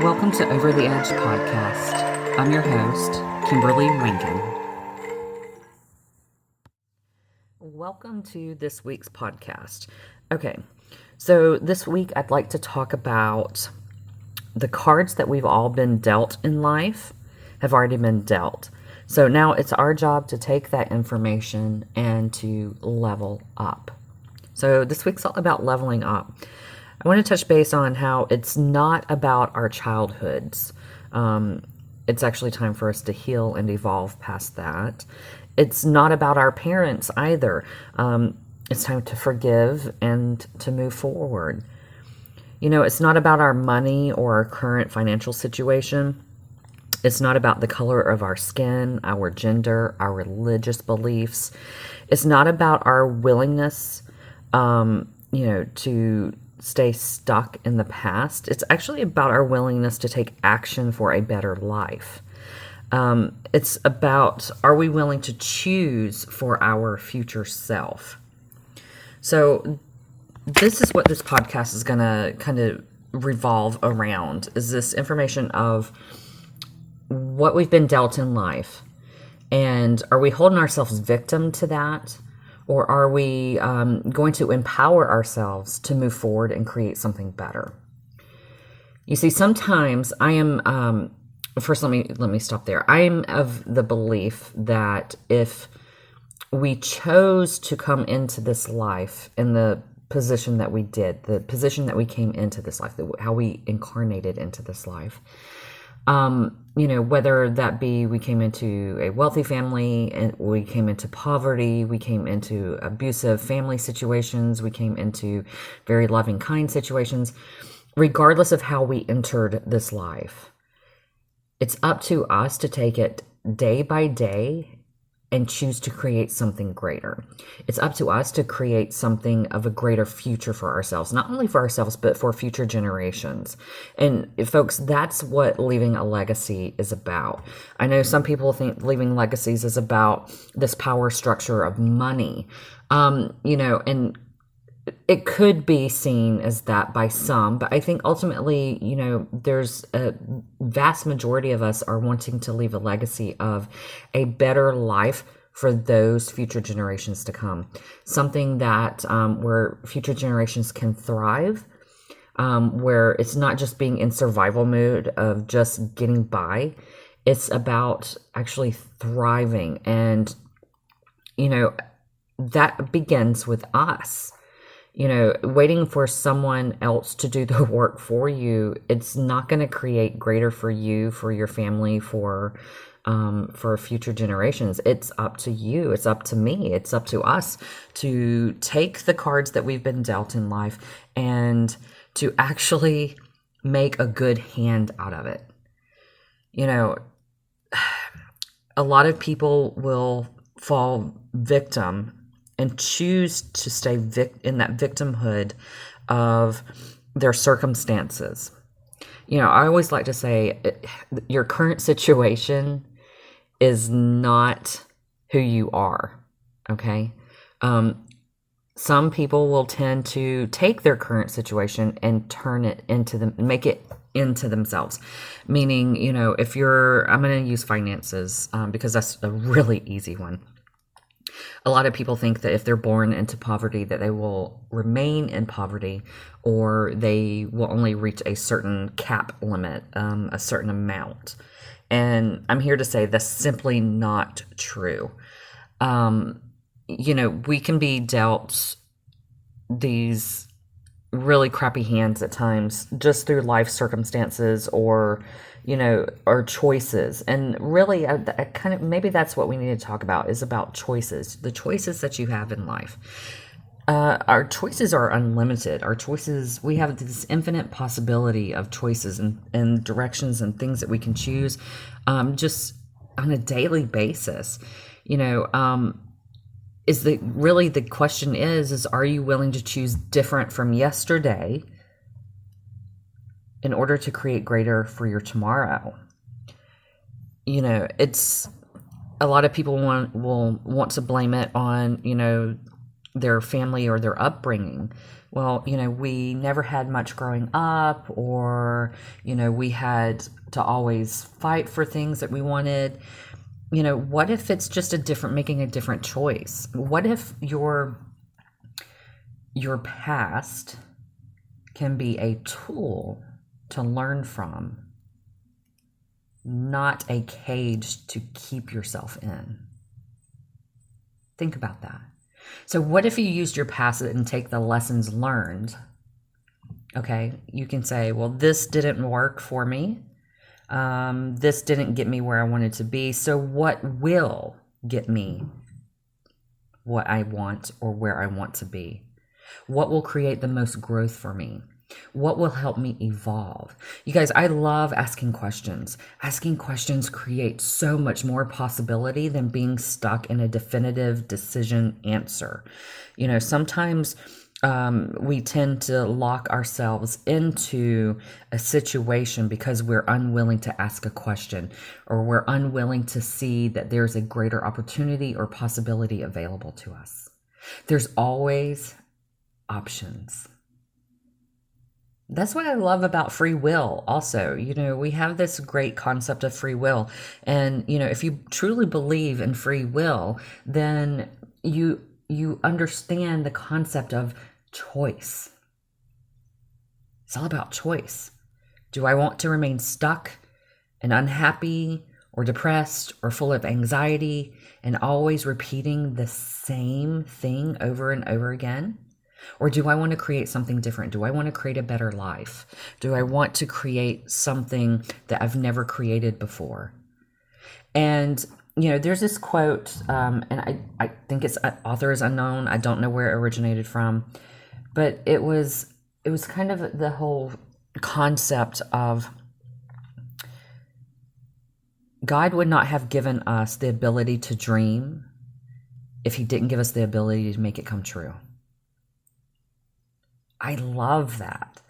Welcome to Over the Edge podcast. I'm your host, Kimberly Rankin. Welcome to this week's podcast. Okay, so this week I'd like to talk about the cards that we've all been dealt in life have already been dealt. So now it's our job to take that information and to level up. So this week's all about leveling up. I want to touch base on how it's not about our childhoods. It's actually time for us to heal and evolve past that. It's not about our parents either. It's time to forgive and to move forward. You know, it's not about our money or our current financial situation. It's not about the color of our skin, our gender, our religious beliefs. It's not about our willingness, to stay stuck in the past. It's actually about our willingness to take action for a better life. It's about, are we willing to choose for our future self? So this is what this podcast is going to kind of revolve around, is this information of what we've been dealt in life. And are we holding ourselves victim to that? Or are we going to empower ourselves to move forward and create something better? You see, sometimes I am, first let me stop there. I am of the belief that if we chose to come into this life in the position that we did, the position that we came into this life, how we incarnated into this life, whether that be we came into a wealthy family and we came into poverty, we came into abusive family situations, we came into very loving, kind situations, regardless of how we entered this life, it's up to us to take it day by day and choose to create something greater. It's up to us to create something of a greater future for ourselves, not only for ourselves, but for future generations. And folks, that's what leaving a legacy is about. I know some people think leaving legacies is about this power structure of money, and it could be seen as that by some, but I think ultimately, there's a vast majority of us are wanting to leave a legacy of a better life for those future generations to come. Something that where future generations can thrive, where it's not just being in survival mode of just getting by. It's about actually thriving. And, that begins with us. Waiting for someone else to do the work for you, it's not going to create greater for you, for your family, for future generations. It's up to you. It's up to me. It's up to us to take the cards that we've been dealt in life and to actually make a good hand out of it. A lot of people will fall victim and choose to stay in that victimhood of their circumstances. I always like to say your current situation is not who you are, okay? Some people will tend to take their current situation and turn it into them, make it into themselves. Meaning, if I'm going to use finances because that's a really easy one. A lot of people think that if they're born into poverty that they will remain in poverty, or they will only reach a certain cap limit, a certain amount. And I'm here to say that's simply not true. We can be dealt these really crappy hands at times just through life circumstances or choices. And really, I kind of, maybe that's what we need to talk about, is about choices, the choices that you have in life. Our choices are unlimited. Our choices, we have this infinite possibility of choices and directions and things that we can choose just on a daily basis. The question is are you willing to choose different from yesterday in order to create greater for your tomorrow? It's a lot of people will want to blame it on, their family or their upbringing. Well, we never had much growing up, or, we had to always fight for things that we wanted. What if it's just making a different choice? What if your past can be a tool to learn from, not a cage to keep yourself in? Think about that. So what if you used your past and take the lessons learned? Okay, you can say, well, this didn't work for me. This didn't get me where I wanted to be. So what will get me what I want or where I want to be? What will create the most growth for me? What will help me evolve? You guys, I love asking questions. Asking questions creates so much more possibility than being stuck in a definitive decision answer. Sometimes we tend to lock ourselves into a situation because we're unwilling to ask a question, or we're unwilling to see that there's a greater opportunity or possibility available to us. There's always options. That's what I love about free will also. We have this great concept of free will. And, if you truly believe in free will, then you understand the concept of choice. It's all about choice. Do I want to remain stuck and unhappy or depressed or full of anxiety and always repeating the same thing over and over again? Or do I want to create something different? Do I want to create a better life? Do I want to create something that I've never created before? And, there's this quote, and I think its author is unknown. I don't know where it originated from, but it was kind of the whole concept of God would not have given us the ability to dream if he didn't give us the ability to make it come true. I love that.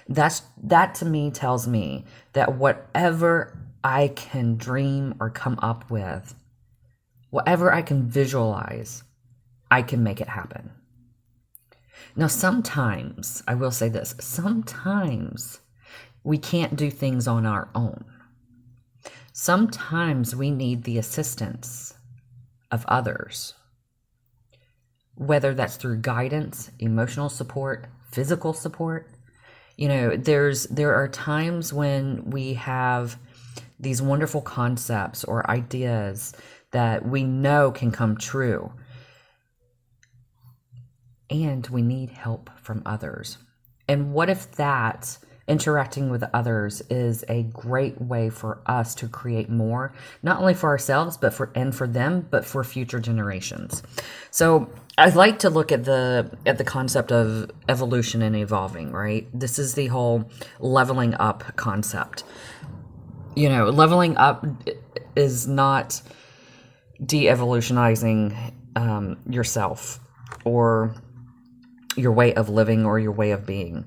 That to me tells me that whatever I can dream or come up with, whatever I can visualize, I can make it happen. Now, sometimes, I will say this, sometimes we can't do things on our own. Sometimes we need the assistance of others. Whether that's through guidance, emotional support, physical support. There are times when we have these wonderful concepts or ideas that we know can come true, and we need help from others. And what if that interacting with others is a great way for us to create more, not only for ourselves, but for them, but for future generations? So I like to look at the concept of evolution and evolving, right? This is the whole leveling up concept. Leveling up is not de-evolutionizing yourself or your way of living or your way of being.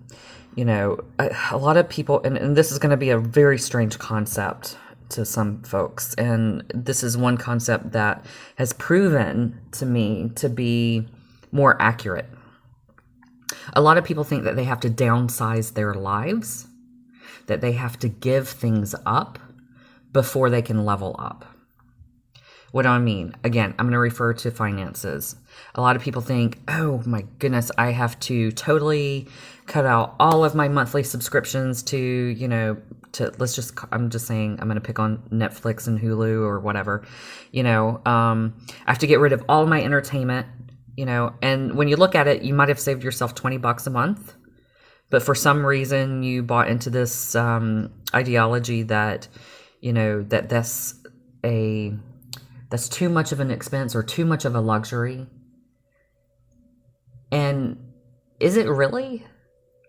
A lot of people, and this is going to be a very strange concept to some folks, and this is one concept that has proven to me to be more accurate. A lot of people think that they have to downsize their lives, that they have to give things up before they can level up. What do I mean? Again, I'm going to refer to finances. A lot of people think, oh my goodness, I have to totally cut out all of my monthly subscriptions I'm just saying, I'm going to pick on Netflix and Hulu or whatever. I have to get rid of all my entertainment, and when you look at it, you might have saved yourself $20 a month. But for some reason, you bought into this ideology that, that's too much of an expense or too much of a luxury. And is it really?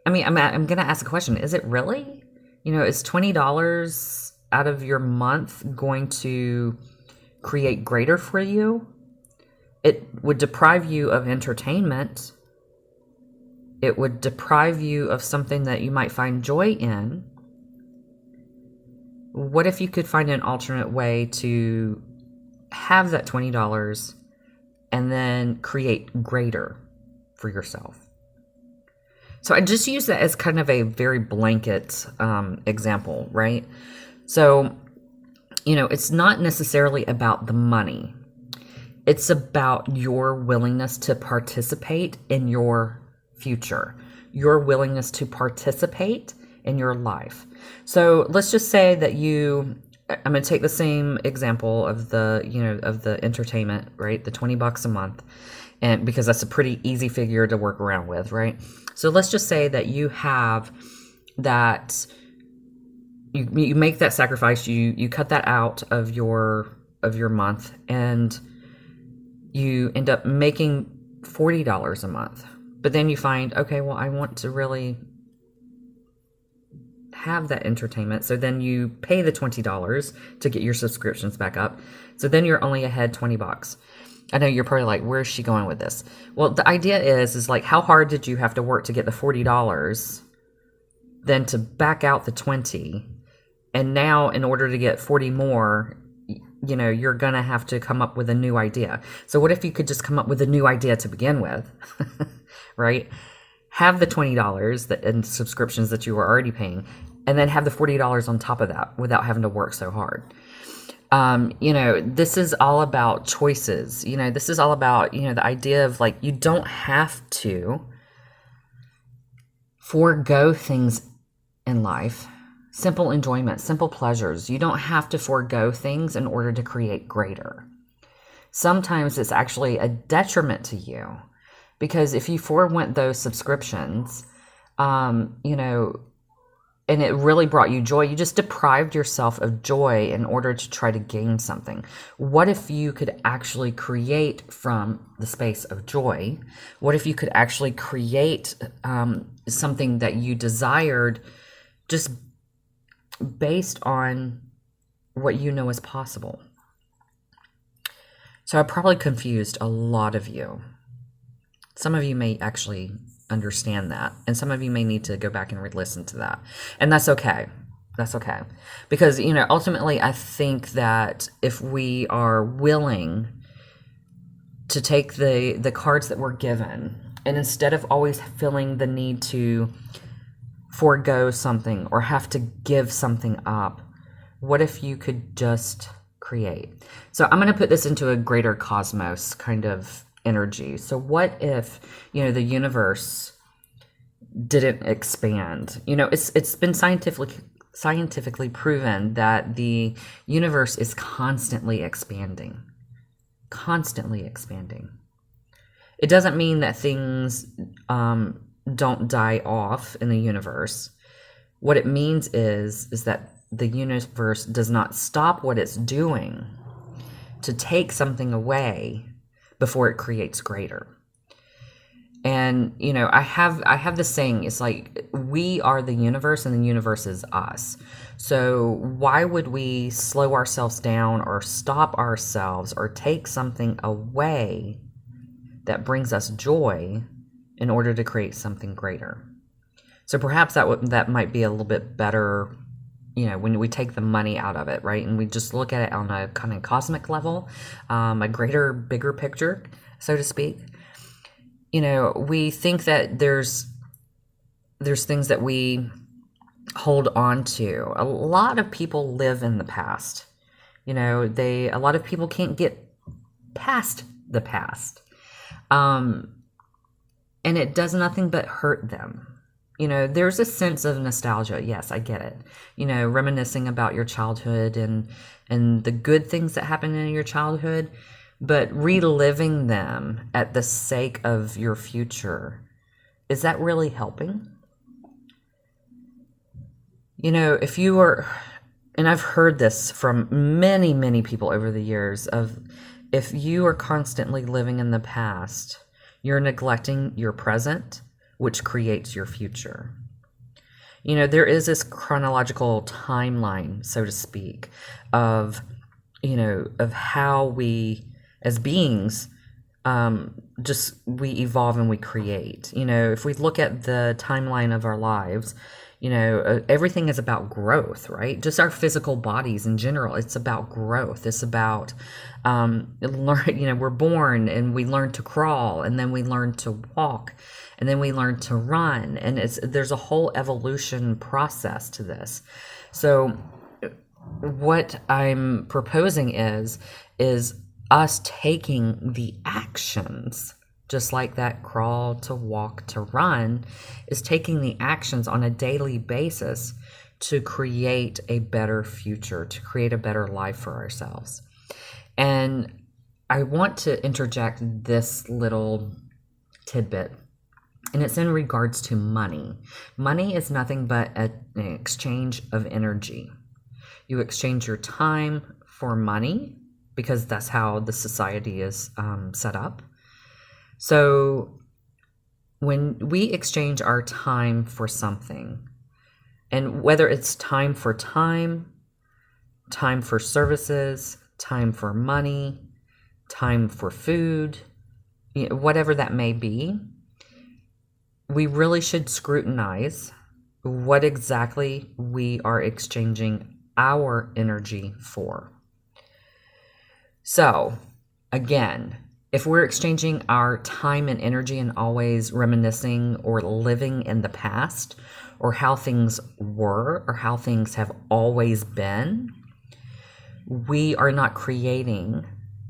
I mean, I'm going to ask a question. Is it really? Is $20 out of your month going to create greater for you? It would deprive you of entertainment. It would deprive you of something that you might find joy in. What if you could find an alternate way to have that $20 and then create greater for yourself. So I just use that as kind of a very blanket example, right? So, it's not necessarily about the money. It's about your willingness to participate in your future, your willingness to participate in your life. So let's just say that I'm going to take the same example of the entertainment, right? The $20 a month. And because that's a pretty easy figure to work around with, right? So let's just say that you have that, you make that sacrifice, you cut that out of your month, and you end up making $40 a month. But then you find, okay, well, I want to really have that entertainment. So then you pay the $20 to get your subscriptions back up. So then you're only ahead $20. I know you're probably like, where's she going with this? Well, the idea is like, how hard did you have to work to get the $40, then to back out the 20, and now in order to get 40 more, you're going to have to come up with a new idea. So what if you could just come up with a new idea to begin with, right? Have the $20 in subscriptions that you were already paying, and then have the $40 on top of that without having to work so hard. This is all about choices. This is all about, the idea of like, you don't have to forego things in life. Simple enjoyment, simple pleasures. You don't have to forego things in order to create greater. Sometimes it's actually a detriment to you, because if you forewent those subscriptions, and it really brought you joy, you just deprived yourself of joy in order to try to gain something. What if you could actually create from the space of joy? What if you could actually create something that you desired just based on what you know is possible? So I probably confused a lot of you. Some of you may actually understand that, and some of you may need to go back and re-listen to that, and that's okay. That's okay, because ultimately I think that if we are willing to take the cards that we're given, and instead of always feeling the need to forego something or have to give something up, what if you could just create? So I'm going to put this into a greater cosmos kind of energy. So what if, the universe didn't expand? It's been scientifically proven that the universe is constantly expanding. Constantly expanding. It doesn't mean that things don't die off in the universe. What it means is that the universe does not stop what it's doing to take something away before it creates greater. And I have this saying, it's like, we are the universe and the universe is us. So why would we slow ourselves down or stop ourselves or take something away that brings us joy in order to create something greater? So perhaps that might be a little bit better, when we take the money out of it, right? And we just look at it on a kind of cosmic level, a greater, bigger picture, so to speak. We think that there's things that we hold on to. A lot of people live in the past. A lot of people can't get past the past. And it does nothing but hurt them. There's a sense of nostalgia. Yes, I get it. Reminiscing about your childhood and the good things that happened in your childhood, but reliving them at the sake of your future, is that really helping? If you are, and I've heard this from many, many people over the years, of if you are constantly living in the past, you're neglecting your present, which creates your future. There is this chronological timeline, so to speak, of how we, as beings, we evolve and we create. If we look at the timeline of our lives, Everything is about growth, right? Just our physical bodies in general. It's about growth. It's about learn. We're born and we learn to crawl, and then we learn to walk, and then we learn to run, and there's a whole evolution process to this. So what I'm proposing is us taking the actions, just like that crawl to walk to run, is taking the actions on a daily basis to create a better future, to create a better life for ourselves. And I want to interject this little tidbit, and it's in regards to money. Money is nothing but an exchange of energy. You exchange your time for money because that's how the society is set up. So when we exchange our time for something, and whether it's time for services, time for money, time for food, whatever that may be, we really should scrutinize what exactly we are exchanging our energy for. So, again, if we're exchanging our time and energy and always reminiscing or living in the past, or how things were, or how things have always been, we are not creating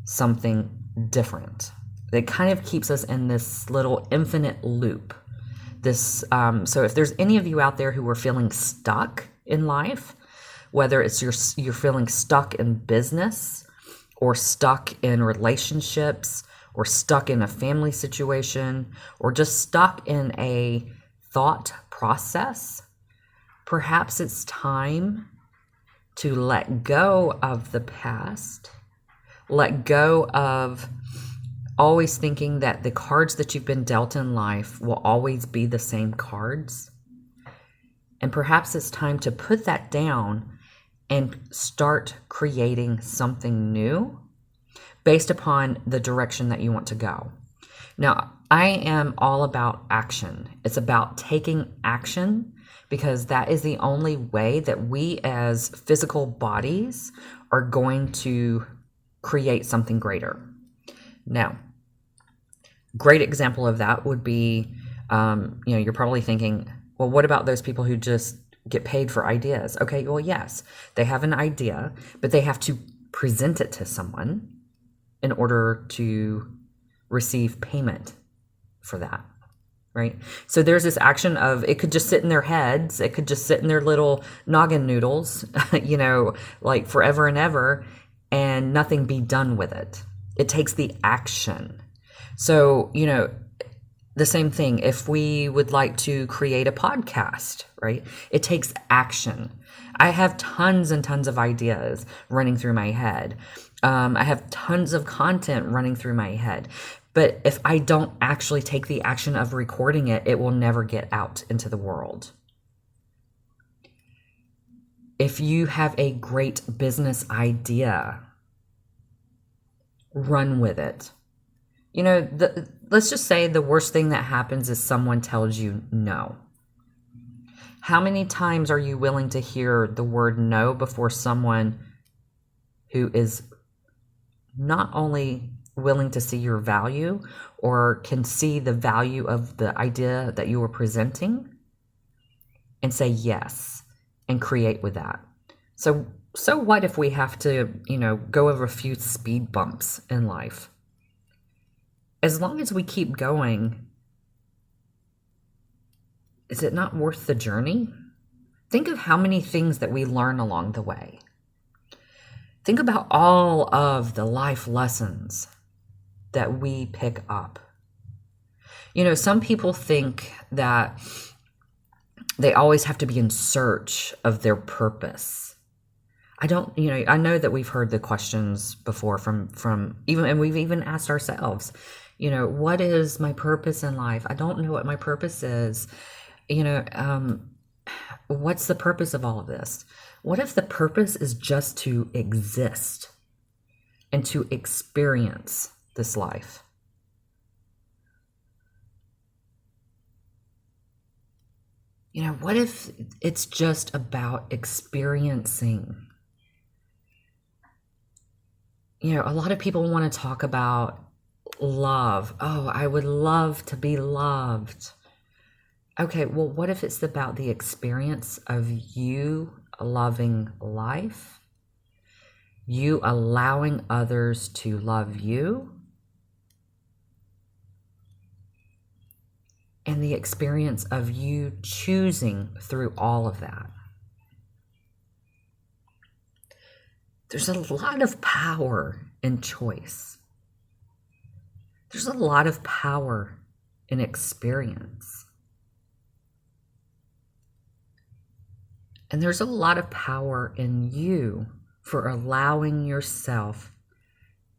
something different. It kind of keeps us in this little infinite loop. So if there's any of you out there who are feeling stuck in life, whether it's you're feeling stuck in business, or stuck in relationships, or stuck in a family situation, or just stuck in a thought process, perhaps it's time to let go of the past, let go of always thinking that the cards that you've been dealt in life will always be the same cards. And perhaps it's time to put that down and start creating something new based upon the direction that you want to go. Now, I am all about action. It's about taking action, because that is the only way that we as physical bodies are going to create something greater. Now, great example of that would be, you're probably thinking, well, what about those people who just get paid for ideas? Okay, well, yes, they have an idea, but they have to present it to someone in order to receive payment for that, right? So there's this action of, it could just sit in their heads, it could just sit in their little noggin noodles, like forever and ever, and nothing be done with it. It takes the action. So, the same thing, if we would like to create a podcast, right? It takes action. I have tons and tons of ideas running through my head. I have tons of content running through my head. But if I don't actually take the action of recording it, it will never get out into the world. If you have a great business idea, run with it. Let's just say the worst thing that happens is someone tells you no. How many times are you willing to hear the word no before someone who is not only willing to see your value or can see the value of the idea that you were presenting and say yes and create with that? So what if we have to, go over a few speed bumps in life? As long as we keep going, is it not worth the journey? Think of how many things that we learn along the way. Think about all of the life lessons that we pick up. Some people think that they always have to be in search of their purpose. I know that we've heard the questions before from even, and we've even asked ourselves, what is my purpose in life? I don't know what my purpose is. What's the purpose of all of this? What if the purpose is just to exist and to experience this life? What if it's just about experiencing? A lot of people want to talk about love. Oh, I would love to be loved. Okay, well, what if it's about the experience of you loving life, you allowing others to love you, and the experience of you choosing through all of that? There's a lot of power in choice. There's a lot of power in experience. And there's a lot of power in you for allowing yourself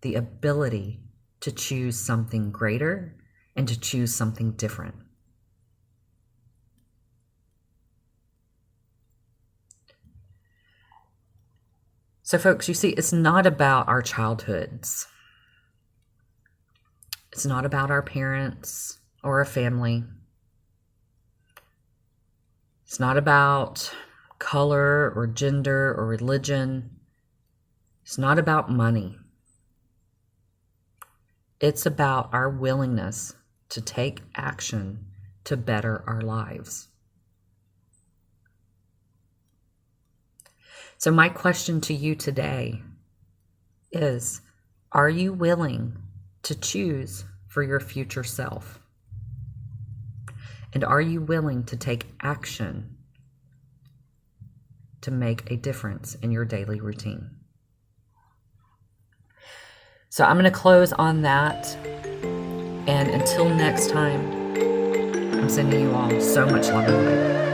the ability to choose something greater and to choose something different. So, folks, you see, it's not about our childhoods. It's not about our parents or a family. It's not about color or gender or religion. It's not about money. It's about our willingness to take action to better our lives. So my question to you today is, are you willing to choose for your future self? And are you willing to take action to make a difference in your daily routine? So I'm going to close on that. And until next time, I'm sending you all so much love and light.